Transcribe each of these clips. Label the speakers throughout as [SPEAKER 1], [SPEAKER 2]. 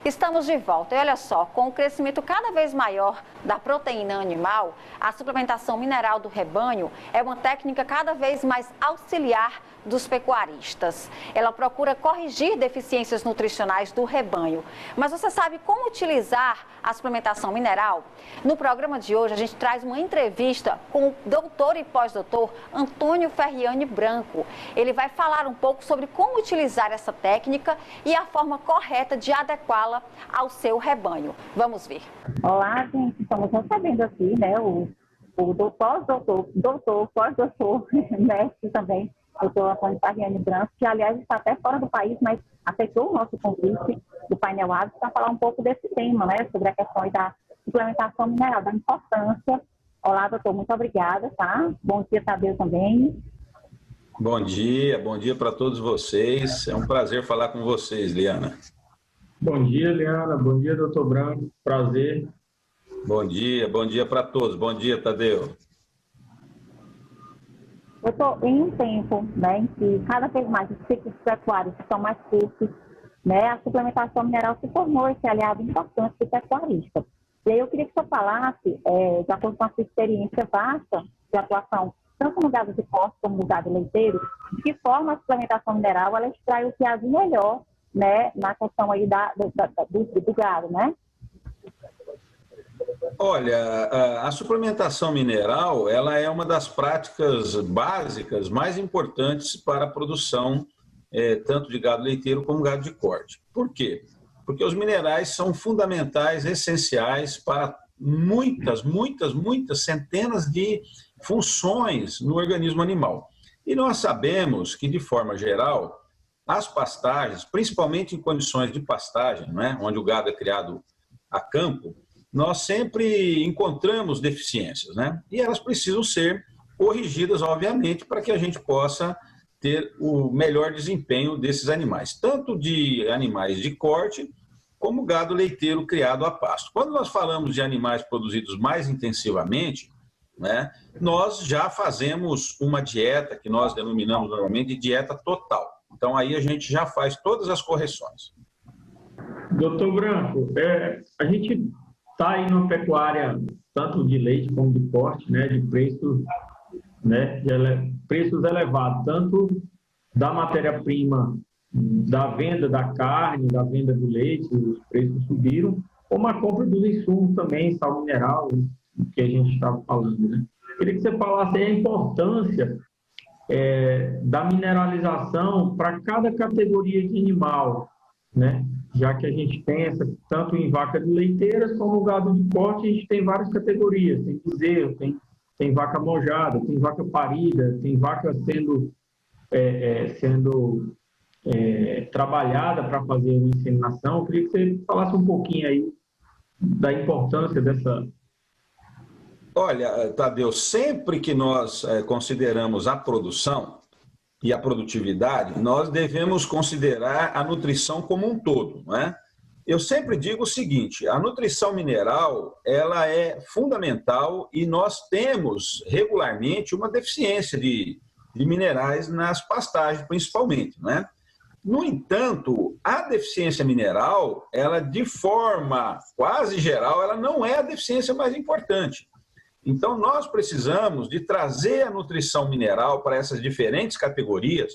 [SPEAKER 1] Estamos de volta e olha só, com o crescimento cada vez maior da proteína animal, a suplementação mineral do rebanho é uma técnica cada vez mais auxiliar dos pecuaristas. Ela procura corrigir deficiências nutricionais do rebanho. Mas você sabe como utilizar a suplementação mineral? No programa de hoje a gente traz uma entrevista com o doutor e pós-doutor Antônio Ferriani Branco. Ele vai falar um pouco sobre como utilizar essa técnica e a forma correta de adequá-la ao seu rebanho. Vamos ver.
[SPEAKER 2] Olá, gente. Estamos recebendo aqui, né, o doutor, pós-doutor, mestre também, doutor Antônio Ferriani Branco, que, aliás, está até fora do país, mas aceitou o nosso convite do painel ADES para falar um pouco desse tema, né, sobre a questão da suplementação mineral, da importância. Olá, doutor, muito obrigada, tá? Bom dia, Tadeu, também.
[SPEAKER 3] Bom dia para todos vocês. É um prazer falar com vocês, Liana.
[SPEAKER 4] Bom dia, Liana. Bom dia, doutor Branco. Prazer.
[SPEAKER 3] Bom dia para todos. Bom dia, Tadeu.
[SPEAKER 2] Doutor, em um tempo, né, em que cada vez mais os ciclos pecuários estão mais curtos, né, a suplementação mineral se tornou esse aliado importante do pecuarista. E aí eu queria que o senhor falasse, de acordo com a sua experiência vasta de atuação, tanto no gado de corte como no gado leiteiro, de que forma a suplementação mineral ela extrai o que há de melhor, né, na questão aí do gado, né?
[SPEAKER 3] Olha, a suplementação mineral, ela é uma das práticas básicas mais importantes para a produção tanto de gado leiteiro como gado de corte. Por quê? Porque os minerais são fundamentais, essenciais para muitas centenas de funções no organismo animal. E nós sabemos que, de forma geral, as pastagens, principalmente em condições de pastagem, né, onde o gado é criado a campo, nós sempre encontramos deficiências, né? E elas precisam ser corrigidas, obviamente, para que a gente possa ter o melhor desempenho desses animais, tanto de animais de corte, como gado leiteiro criado a pasto. Quando nós falamos de animais produzidos mais intensivamente, né, nós já fazemos uma dieta que nós denominamos normalmente de dieta total. Então, aí a gente já faz todas as correções.
[SPEAKER 4] Doutor Branco, a gente está aí numa pecuária, tanto de leite como de corte, né, de preços, né, preços elevados, tanto da matéria-prima, da venda da carne, da venda do leite, os preços subiram, como a compra dos insumos também, sal mineral, que a gente estava falando, né? Queria que você falasse aí a importância da mineralização para cada categoria de animal, né? Já que a gente tem tanto em vaca de leiteiras como gado de corte, a gente tem várias categorias, tem bezerro, tem vaca mojada, tem vaca parida, tem vaca sendo trabalhada para fazer uma inseminação. Eu queria que você falasse um pouquinho aí da importância dessa.
[SPEAKER 3] Olha, Tadeu, sempre que nós consideramos a produção e a produtividade, nós devemos considerar a nutrição como um todo, não é? Eu sempre digo o seguinte, a nutrição mineral, ela é fundamental e nós temos regularmente uma deficiência de minerais nas pastagens, principalmente, né? No entanto, a deficiência mineral, ela de forma quase geral, ela não é a deficiência mais importante. Então, nós precisamos de trazer a nutrição mineral para essas diferentes categorias,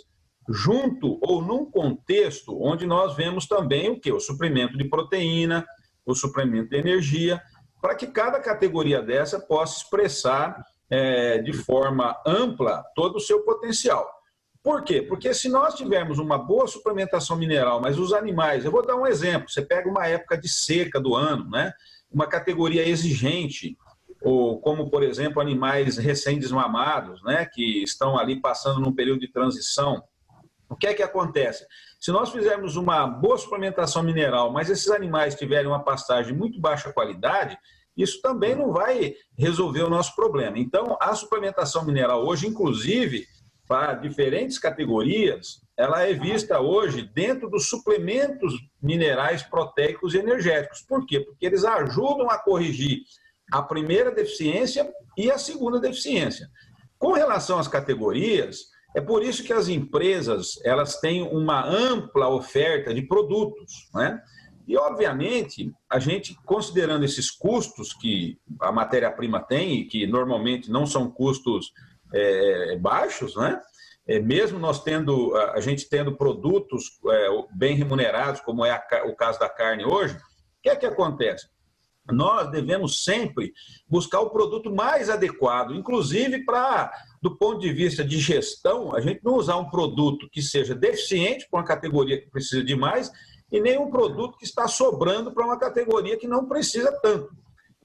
[SPEAKER 3] junto ou num contexto onde nós vemos também o quê? O suprimento de proteína, o suprimento de energia, para que cada categoria dessa possa expressar de forma ampla todo o seu potencial. Por quê? Porque se nós tivermos uma boa suplementação mineral, mas os animais, eu vou dar um exemplo, você pega uma época de seca do ano, né? Uma categoria exigente, ou como, por exemplo, animais recém-desmamados, né, que estão ali passando num período de transição. O que é que acontece? Se nós fizermos uma boa suplementação mineral, mas esses animais tiverem uma pastagem de muito baixa qualidade, isso também não vai resolver o nosso problema. Então, a suplementação mineral hoje, inclusive, para diferentes categorias, ela é vista hoje dentro dos suplementos minerais proteicos e energéticos. Por quê? Porque eles ajudam a corrigir a primeira deficiência e a segunda deficiência. Com relação às categorias, é por isso que as empresas elas têm uma ampla oferta de produtos, né? E, obviamente, a gente, considerando esses custos que a matéria-prima tem, e que normalmente não são custos baixos, né? Mesmo nós tendo, a gente tendo produtos bem remunerados, como é o caso da carne hoje, o que é que acontece? Nós devemos sempre buscar o produto mais adequado, inclusive do ponto de vista de gestão, a gente não usar um produto que seja deficiente para uma categoria que precisa de mais e nem um produto que está sobrando para uma categoria que não precisa tanto.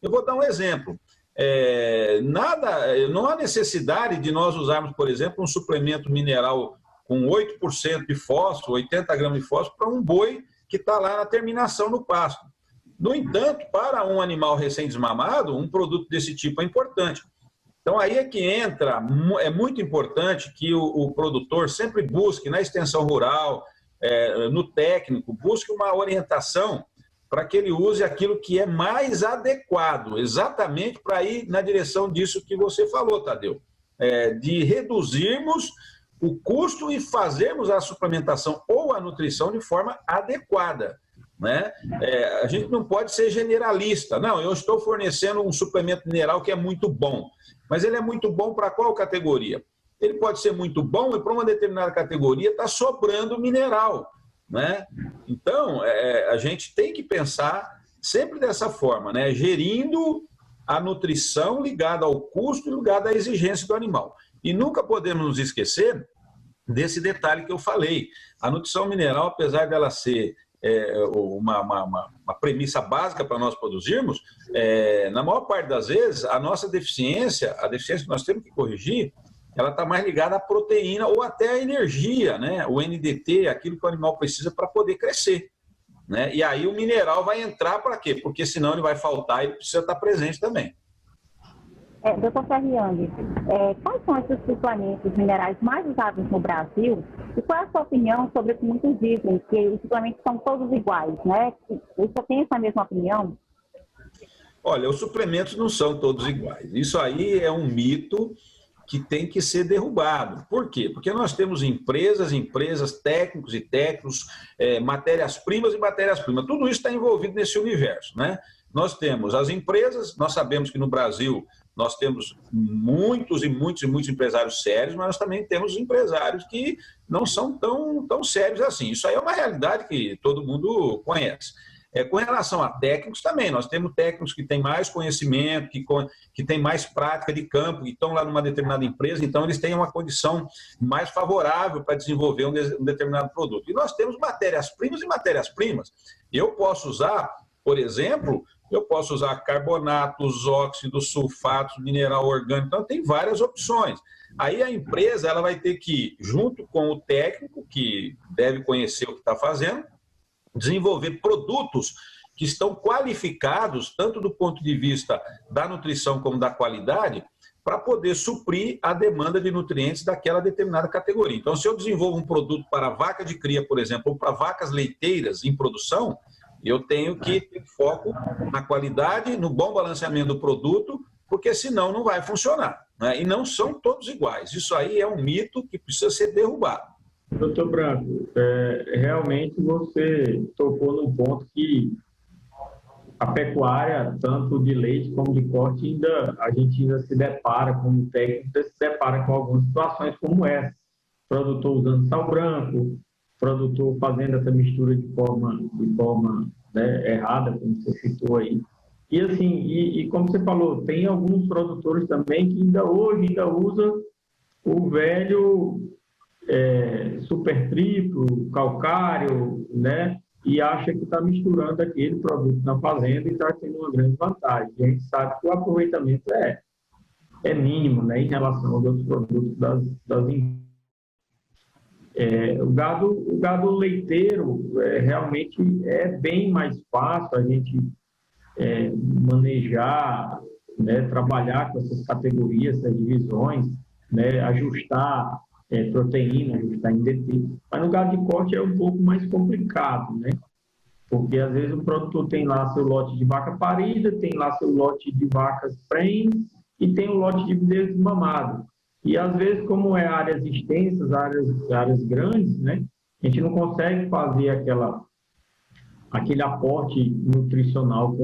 [SPEAKER 3] Eu vou dar um exemplo. Não há necessidade de nós usarmos, por exemplo, um suplemento mineral com 8% de fósforo, 80 gramas de fósforo, para um boi que está lá na terminação no pasto. No entanto, para um animal recém-desmamado, um produto desse tipo é importante. Então, aí é que entra, é muito importante que o produtor sempre busque, na extensão rural, no técnico, busque uma orientação para que ele use aquilo que é mais adequado, exatamente para ir na direção disso que você falou, Tadeu, de reduzirmos o custo e fazermos a suplementação ou a nutrição de forma adequada. Né? A gente não pode ser generalista. Não, eu estou fornecendo um suplemento mineral que é muito bom, mas ele é muito bom para qual categoria? Ele pode ser muito bom e para uma determinada categoria está sobrando mineral. Né? Então, a gente tem que pensar sempre dessa forma, né? Gerindo a nutrição ligada ao custo e ligada à exigência do animal. E nunca podemos nos esquecer desse detalhe que eu falei. A nutrição mineral, apesar dela ser uma premissa básica para nós produzirmos, na maior parte das vezes, a nossa deficiência, a deficiência que nós temos que corrigir, ela está mais ligada à proteína ou até à energia, né? O NDT, aquilo que o animal precisa para poder crescer. Né? E aí o mineral vai entrar para quê? Porque senão ele vai faltar e ele precisa estar presente também.
[SPEAKER 2] Doutor Ferriani, quais são esses suplementos minerais mais usados no Brasil? E qual é a sua opinião sobre o que muitos dizem, que os suplementos são todos iguais, né? Você tem essa mesma opinião?
[SPEAKER 3] Olha, os suplementos não são todos iguais. Isso aí é um mito que tem que ser derrubado. Por quê? Porque nós temos empresas, técnicos e técnicos, matérias-primas e matérias-primas. Tudo isso está envolvido nesse universo, né? Nós temos as empresas, nós sabemos que no Brasil nós temos muitos empresários sérios, mas nós também temos empresários que não são tão sérios assim. Isso aí é uma realidade que todo mundo conhece. Com relação a técnicos também, nós temos técnicos que têm mais conhecimento, que têm mais prática de campo, que estão lá numa determinada empresa, então eles têm uma condição mais favorável para desenvolver um determinado produto. E nós temos matérias-primas e matérias-primas. Eu posso usar, por exemplo, carbonatos, óxidos, sulfatos, mineral orgânico, então tem várias opções. Aí a empresa ela vai ter que, junto com o técnico, que deve conhecer o que está fazendo, desenvolver produtos que estão qualificados, tanto do ponto de vista da nutrição como da qualidade, para poder suprir a demanda de nutrientes daquela determinada categoria. Então, se eu desenvolvo um produto para vaca de cria, por exemplo, ou para vacas leiteiras em produção, eu tenho que ter foco na qualidade, no bom balanceamento do produto, porque senão não vai funcionar. Né? E não são todos iguais. Isso aí é um mito que precisa ser derrubado.
[SPEAKER 4] Doutor Branco, realmente você tocou num ponto que a pecuária, tanto de leite como de corte, a gente ainda se depara, como técnico, se depara com algumas situações como essa. Produtor usando sal branco, produtor fazendo essa mistura de forma errada, como você citou aí. E assim, e como você falou, tem alguns produtores também que ainda usam o velho super triplo, calcário, né? E acha que está misturando aquele produto na fazenda e está tendo uma grande vantagem. E a gente sabe que o aproveitamento é mínimo, né, em relação aos outros produtos das empresas. O gado leiteiro realmente é bem mais fácil a gente manejar, né, trabalhar com essas categorias, essas divisões, né, ajustar proteína, ajustar NDT. Mas no gado de corte é um pouco mais complicado, né? Porque às vezes o produtor tem lá seu lote de vaca parida, tem lá seu lote de vacas prenhes e tem o lote de bezerro desmamado. E às vezes, como áreas extensas, áreas grandes, né? A gente não consegue fazer aquele aporte nutricional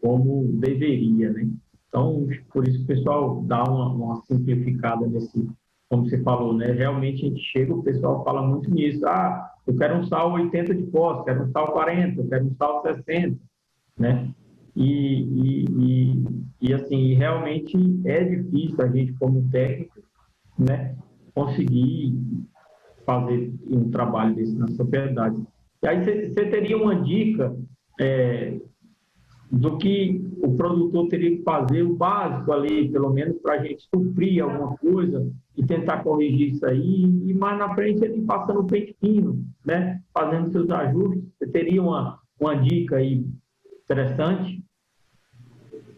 [SPEAKER 4] como deveria, né? Então, por isso o pessoal dá uma simplificada nesse, como você falou, né? Realmente a gente chega, o pessoal fala muito nisso. Ah, eu quero um sal 80 de fósforo, quero um sal 40, eu quero um sal 60, né? Assim, realmente é difícil a gente, como técnico, né, conseguir fazer um trabalho desse nas propriedades. E aí você teria uma dica do que o produtor teria que fazer, o básico ali, pelo menos, para a gente suprir alguma coisa e tentar corrigir isso aí, e mais na frente ele passando o pente fino, né, fazendo seus ajustes. Você teria uma dica aí interessante?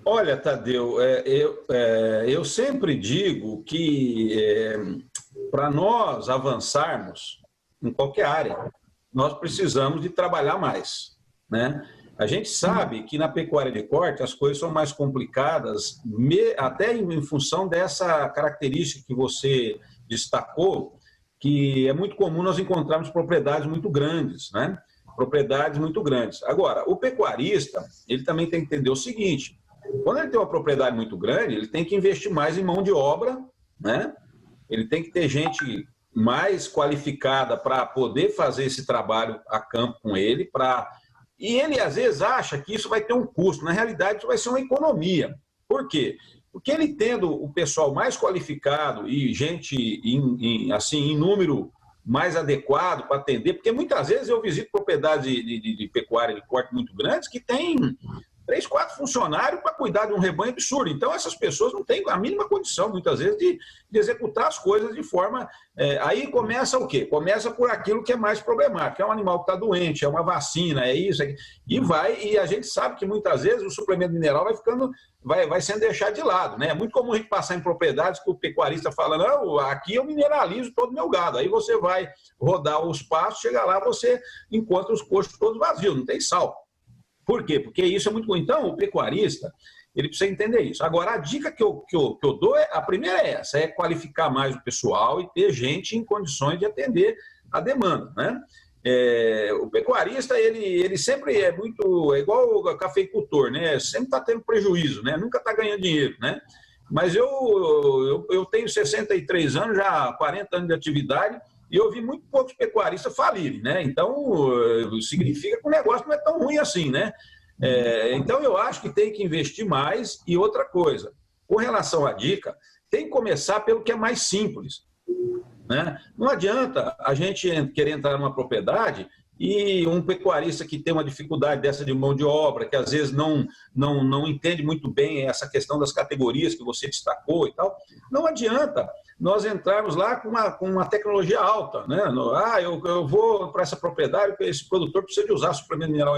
[SPEAKER 3] Olha, Tadeu, eu sempre digo que para nós avançarmos em qualquer área, nós precisamos de trabalhar mais, né? A gente sabe que na pecuária de corte as coisas são mais complicadas, até em função dessa característica que você destacou, que é muito comum nós encontrarmos propriedades muito grandes, né? Propriedades muito grandes. Agora, o pecuarista, ele também tem que entender o seguinte: quando ele tem uma propriedade muito grande, ele tem que investir mais em mão de obra, né? Ele tem que ter gente mais qualificada para poder fazer esse trabalho a campo com ele, e ele às vezes acha que isso vai ter um custo. Na realidade, isso vai ser uma economia. Por quê? Porque ele tendo o pessoal mais qualificado e gente assim, em número mais adequado para atender, porque muitas vezes eu visito propriedades de pecuária de corte muito grandes que tem 3, 4 funcionários para cuidar de um rebanho absurdo. Então, essas pessoas não têm a mínima condição, muitas vezes, de executar as coisas de forma... aí começa o quê? Começa por aquilo que é mais problemático. É um animal que está doente, é uma vacina, é isso, e a gente sabe que muitas vezes o suplemento mineral vai sendo deixado de lado, né? É muito comum a gente passar em propriedades que o pecuarista fala: não, aqui eu mineralizo todo o meu gado. Aí você vai rodar os pastos, chega lá, você encontra os coxos todos vazios, não tem sal. Por quê? Porque isso é muito bom. Então, o pecuarista, ele precisa entender isso. Agora, a dica que eu dou, a primeira é essa: é qualificar mais o pessoal e ter gente em condições de atender a demanda, né? O pecuarista, ele sempre é igual o cafeicultor, né? Sempre está tendo prejuízo, né? Nunca está ganhando dinheiro, né? Mas eu tenho 63 anos, já 40 anos de atividade, e eu vi muito poucos pecuaristas falirem, né? Então, significa que o negócio não é tão ruim assim, né? Então, eu acho que tem que investir mais. E outra coisa, com relação à dica, tem que começar pelo que é mais simples, né? Não adianta a gente querer entrar numa propriedade e um pecuarista que tem uma dificuldade dessa de mão de obra, que às vezes não entende muito bem essa questão das categorias que você destacou e tal, não adianta nós entrarmos lá com uma tecnologia alta, né? Eu vou para essa propriedade, porque esse produtor precisa de usar suplemento mineral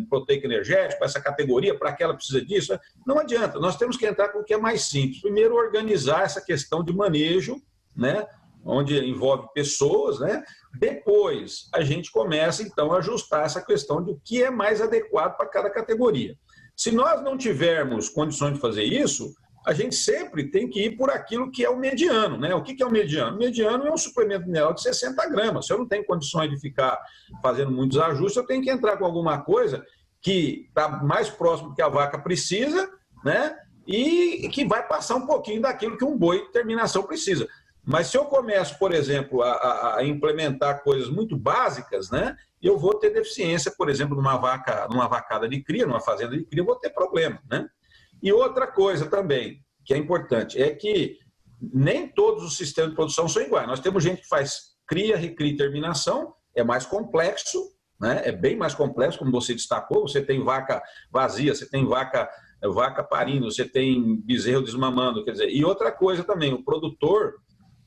[SPEAKER 3] proteico energético, essa categoria, para que ela precisa disso. Não adianta, nós temos que entrar com o que é mais simples. Primeiro, organizar essa questão de manejo, né? Onde envolve pessoas, né? Depois, a gente começa, então, a ajustar essa questão do que é mais adequado para cada categoria. Se nós não tivermos condições de fazer isso, a gente sempre tem que ir por aquilo que é o mediano, né? O que é o mediano? O mediano é um suplemento mineral de 60 gramas. Se eu não tenho condições de ficar fazendo muitos ajustes, eu tenho que entrar com alguma coisa que está mais próximo do que a vaca precisa, né? E que vai passar um pouquinho daquilo que um boi de terminação precisa. Mas se eu começo, por exemplo, a implementar coisas muito básicas, né? Eu vou ter deficiência, por exemplo, numa vacada de cria, numa fazenda de cria, eu vou ter problema, né? E outra coisa também, que é importante, é que nem todos os sistemas de produção são iguais. Nós temos gente que faz cria, recria e terminação, é mais complexo, né? É bem mais complexo, como você destacou. Você tem vaca vazia, você tem vaca parindo, você tem bezerro desmamando, quer dizer. E outra coisa também, o produtor,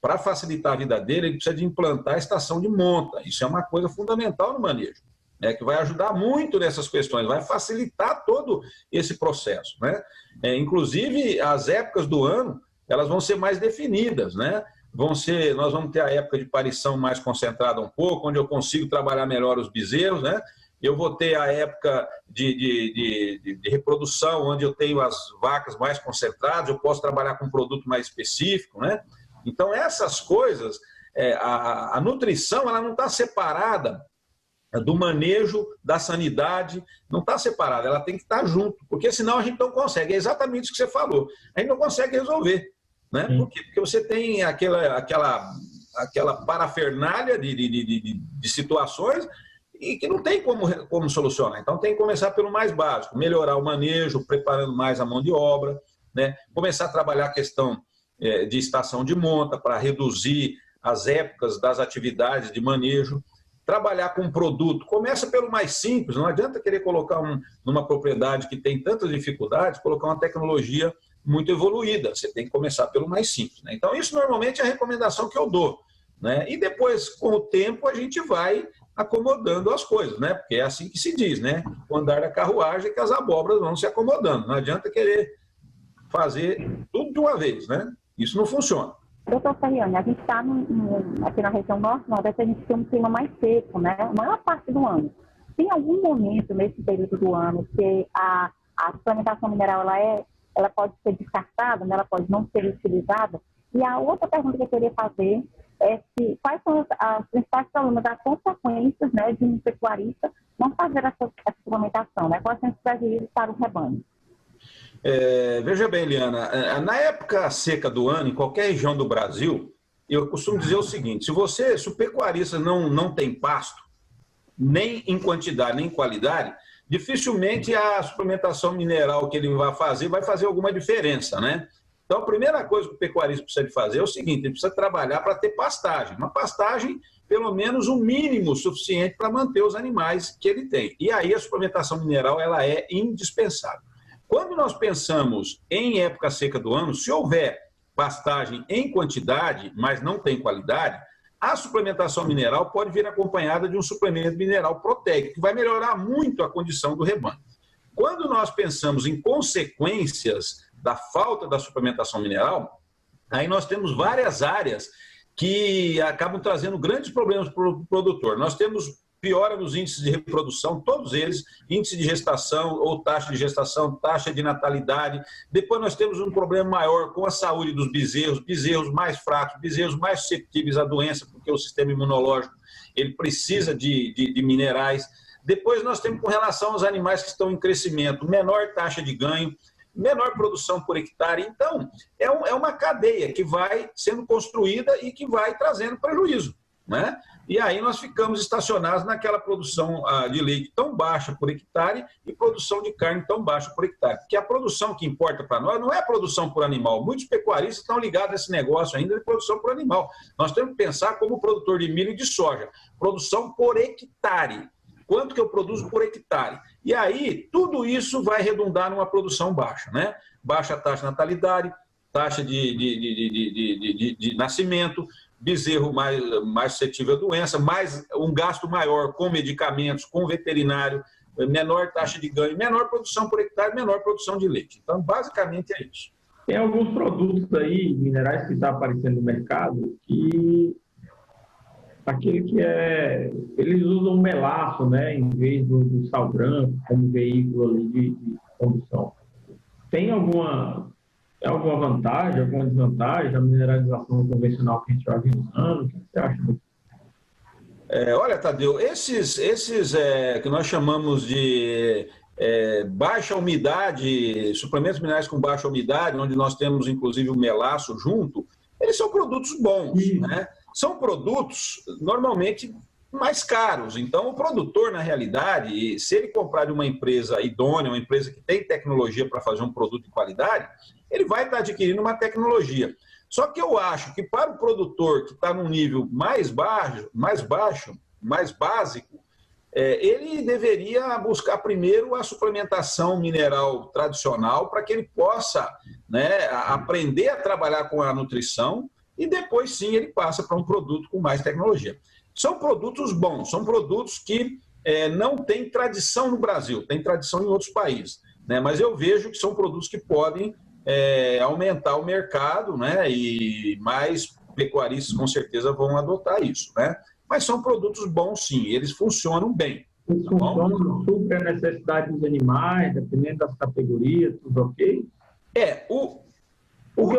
[SPEAKER 3] para facilitar a vida dele, ele precisa de implantar a estação de monta. Isso é uma coisa fundamental no manejo, que vai ajudar muito nessas questões, vai facilitar todo esse processo, né? Inclusive, as épocas do ano, elas vão ser mais definidas, né? Nós vamos ter a época de parição mais concentrada um pouco, onde eu consigo trabalhar melhor os bezerros, né? Eu vou ter a época de reprodução, onde eu tenho as vacas mais concentradas, eu posso trabalhar com um produto mais específico, né? Então, essas coisas, a nutrição, ela não está separada do manejo, da sanidade, não está separada, ela tem que estar junto, porque senão a gente não consegue, é exatamente isso que você falou, a gente não consegue resolver, né? Por quê? Porque você tem aquela parafernália de situações e que não tem como solucionar. Então tem que começar pelo mais básico, melhorar o manejo, preparando mais a mão de obra, né? Começar a trabalhar a questão de estação de monta para reduzir as épocas das atividades de manejo, trabalhar com um produto, começa pelo mais simples, não adianta querer colocar numa propriedade que tem tantas dificuldades, colocar uma tecnologia muito evoluída, você tem que começar pelo mais simples, né? Então isso normalmente é a recomendação que eu dou, né? E depois, com o tempo, a gente vai acomodando as coisas, né? Porque é assim que se diz, né? O andar da carruagem é que as abóboras vão se acomodando, não adianta querer fazer tudo de uma vez, né? Isso não funciona.
[SPEAKER 2] Doutor Ferriani, a gente está aqui na região norte-nordeste, a gente tem um clima mais seco, né? A maior parte do ano. Tem algum momento nesse período do ano que a suplementação mineral ela pode ser descartada, né? Ela pode não ser utilizada? E a outra pergunta que eu queria fazer é quais são as principais problemas, as consequências, né, de um pecuarista não fazer essa suplementação, né? Quais são os prejuízos para o rebanho?
[SPEAKER 3] Veja bem, Eliana, na época seca do ano, em qualquer região do Brasil, eu costumo dizer o seguinte, se o pecuarista não tem pasto, nem em quantidade, nem em qualidade, dificilmente a suplementação mineral que ele vai fazer alguma diferença, né? Então, a primeira coisa que o pecuarista precisa de fazer é o seguinte, ele precisa trabalhar para ter pastagem, uma pastagem pelo menos o mínimo suficiente para manter os animais que ele tem. E aí a suplementação mineral ela é indispensável. Quando nós pensamos em época seca do ano, se houver pastagem em quantidade, mas não tem qualidade, a suplementação mineral pode vir acompanhada de um suplemento mineral proteico, que vai melhorar muito a condição do rebanho. Quando nós pensamos em consequências da falta da suplementação mineral, aí nós temos várias áreas que acabam trazendo grandes problemas para o produtor. Nós temos piora nos índices de reprodução, todos eles, índice de gestação ou taxa de gestação, taxa de natalidade. Depois nós temos um problema maior com a saúde dos bezerros mais fracos, bezerros mais suscetíveis à doença, porque o sistema imunológico ele precisa de minerais. Depois nós temos com relação aos animais que estão em crescimento, menor taxa de ganho, menor produção por hectare. Então, é uma cadeia que vai sendo construída e que vai trazendo prejuízo, né? E aí nós ficamos estacionados naquela produção de leite tão baixa por hectare e produção de carne tão baixa por hectare. Porque a produção que importa para nós não é a produção por animal. Muitos pecuaristas estão ligados a esse negócio ainda de produção por animal. Nós temos que pensar como produtor de milho e de soja. Produção por hectare. Quanto que eu produzo por hectare? E aí, tudo isso vai redundar numa produção baixa, né? Baixa taxa de natalidade, taxa de nascimento, bezerro mais suscetível à doença, um gasto maior com medicamentos, com veterinário, menor taxa de ganho, menor produção por hectare, menor produção de leite. Então, basicamente é isso.
[SPEAKER 4] Tem alguns produtos aí, minerais que estão aparecendo no mercado, que eles usam melaço, né, em vez do sal branco, como veículo ali de condução. Tem alguma vantagem, alguma desvantagem da mineralização convencional que a gente já vem usando? O que você acha disso?
[SPEAKER 3] Olha, Tadeu, esses que nós chamamos de baixa umidade, suplementos minerais com baixa umidade, onde nós temos inclusive o melaço junto, eles são produtos bons, né? São produtos normalmente mais caros. Então, o produtor, na realidade, se ele comprar de uma empresa idônea, uma empresa que tem tecnologia para fazer um produto de qualidade, ele vai estar adquirindo uma tecnologia. Só que eu acho que para o produtor que está num nível mais baixo, mais básico, ele deveria buscar primeiro a suplementação mineral tradicional para que ele possa, né, aprender a trabalhar com a nutrição e depois sim ele passa para um produto com mais tecnologia. São produtos bons, são produtos que não têm tradição no Brasil, têm tradição em outros países, né? Mas eu vejo que são produtos que podem aumentar o mercado, né? E mais pecuaristas com certeza vão adotar isso, né? Mas são produtos bons sim, eles funcionam bem.
[SPEAKER 4] Eles funcionam, supre a necessidade dos animais, dependendo das categorias, tudo ok? O que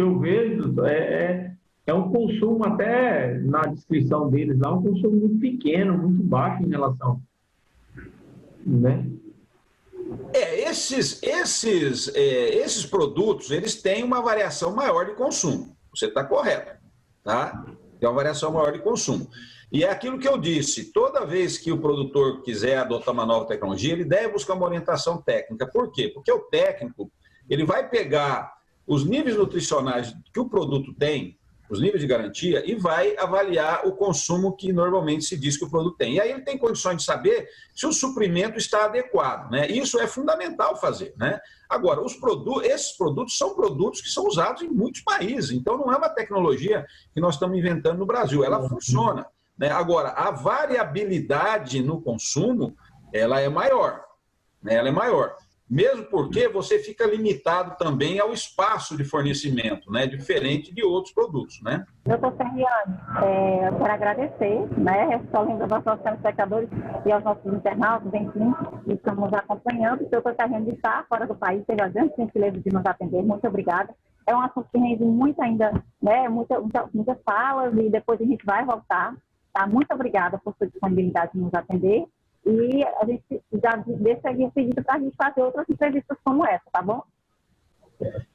[SPEAKER 4] eu vejo é é um consumo, até na descrição deles lá, um consumo muito pequeno, muito baixo em relação, né?
[SPEAKER 3] Esses produtos, eles têm uma variação maior de consumo. Você está correto, tá? Tem uma variação maior de consumo. E é aquilo que eu disse, toda vez que o produtor quiser adotar uma nova tecnologia, ele deve buscar uma orientação técnica. Por quê? Porque o técnico, ele vai pegar os níveis nutricionais que o produto tem, os níveis de garantia, e vai avaliar o consumo que normalmente se diz que o produto tem. E aí ele tem condições de saber se o suprimento está adequado, né? Isso é fundamental fazer, né? Agora, esses produtos são produtos que são usados em muitos países, então não é uma tecnologia que nós estamos inventando no Brasil, ela funciona, né? Agora, a variabilidade no consumo, ela é maior, né? Ela é maior. Mesmo porque você fica limitado também ao espaço de fornecimento, né? Diferente de outros produtos, né?
[SPEAKER 2] Doutor Serriane, eu quero agradecer, né? Só lembrando aos nossos telespectadores e aos nossos internautas, enfim, que estão nos acompanhando. O doutor Serriane está fora do país, teve a grande gentileza de nos atender. Muito obrigada. É um assunto que rende muito ainda, né? Muitas falas e depois a gente vai voltar. Tá? Muito obrigada por sua disponibilidade de nos atender. E a gente já deixa aqui o pedido para a gente fazer outras entrevistas como essa, tá bom?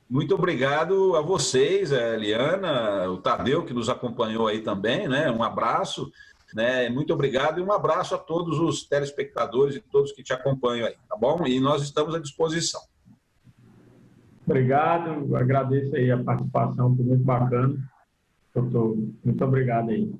[SPEAKER 3] Muito obrigado a vocês, a Eliana, o Tadeu, que nos acompanhou aí também, né? Um abraço, né? Muito obrigado e um abraço a todos os telespectadores e todos que te acompanham aí, tá bom? E nós estamos à disposição.
[SPEAKER 4] Obrigado, agradeço aí a participação, foi muito bacana. Doutor, muito obrigado aí.